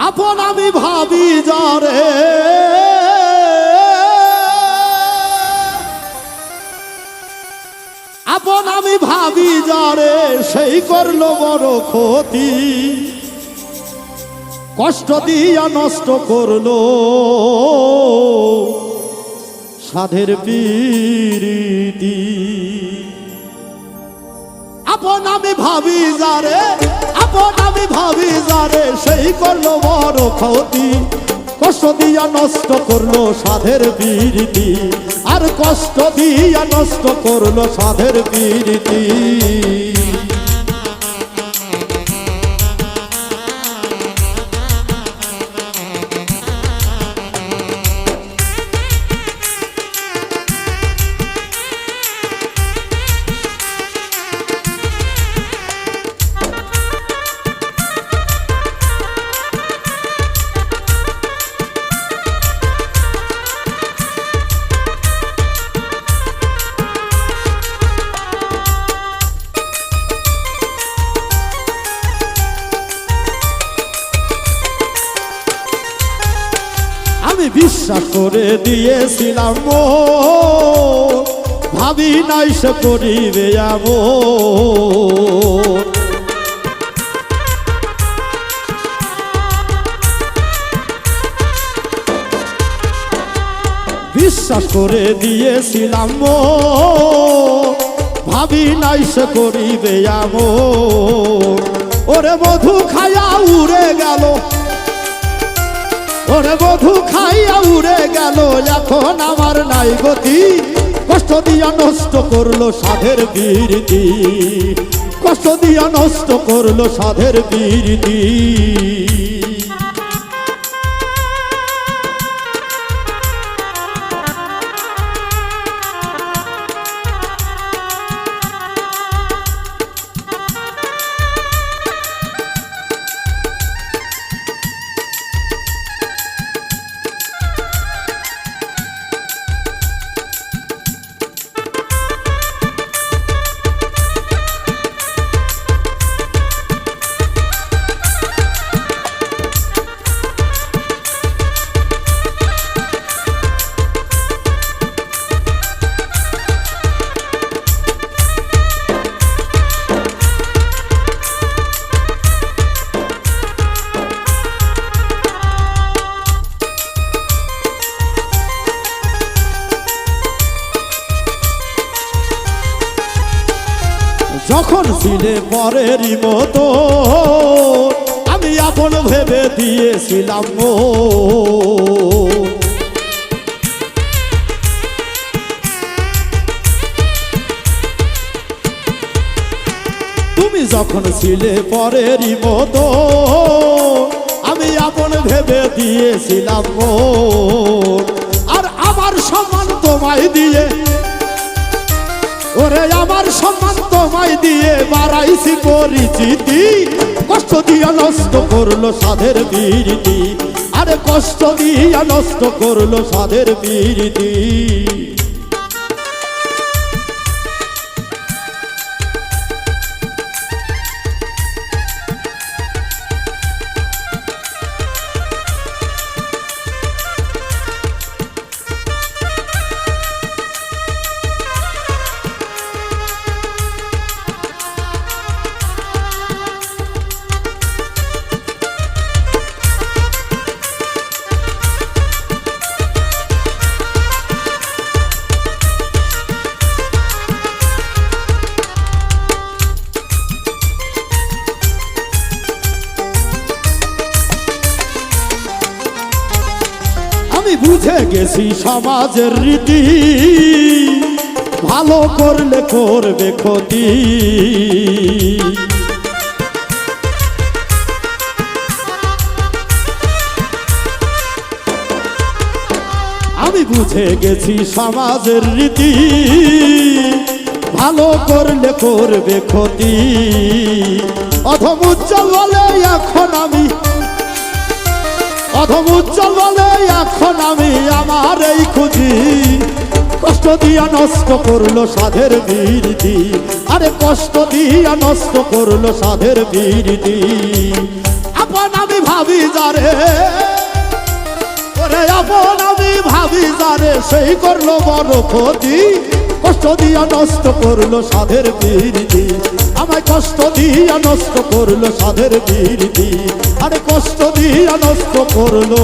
আপন আমি ভাবি যারে আপন আমি ভাবি যারে সেই করলো বড় ক্ষতি কষ্ট দিয়া নষ্ট করলো সাধের প্রীতি আপন আমি ভাবি যারে আপন আমি ভাবি যারে সেই করলো বড় ক্ষতি কষ্ট দিয়া নষ্ট করলো সাধের প্রীতি আর কষ্ট দিয়া নষ্ট করলো সাধের প্রীতি আমি বিশ্বাস করে দিয়েছিলাম ভাবি নাই সে করিবে বিশ্বাস করে দিয়েছিলাম ভাবি নাই সে করিবে ওরে মধু খাইয়া উড়ে গেল ওরে মধু খাইয়া উড়ে গেল এখন আমার নাই গতি কষ্ট দিয়া নষ্ট করলো সাধের প্রীতি কষ্ট দিয়া নষ্ট করলো সাধের প্রীতি যখন ছিলে পরেরই মতো আমি আপন ভেবে দিয়েছিলাম তুমি যখন ছিলে পরেরই মতো আমি আপন ভেবে দিয়েছিলাম আর আমার সম্মান তোমায় দিয়ে ওরে আমার সম্মান তোমায় দিয়ে বাড়াইছি পরিচিতি কষ্ট দিয়া নষ্ট করলো সাধের প্রীতি আরে কষ্ট দিয়া নষ্ট করলো সাধের প্রীতি আমি বুঝে গেছি সমাজের রীতি ভালো করলে করবে ক্ষতি আমি বুঝে গেছি সমাজের রীতি ভালো করলে করবে ক্ষতি অধম উজ্জ্বল বলে এখন আমি অধম উজ্জ্বল বলে এখন আমি আমার এই খুঁজি কষ্ট দিয়া নষ্ট করলো সাধের প্রীতি আরে কষ্ট দিয়া নষ্ট করলো সাধের প্রীতি আপন আপন আমি ভাবি যারে, ওরে আপন আমি ভাবি যারে, সেই করলো বড় ক্ষতি, কষ্ট দিয়া নষ্ট করলো সাধের প্রীতি, আমায় কষ্ট দিয়া নষ্ট করলো সাধের প্রীতি, আরে কষ্ট দিয়া নষ্ট করলো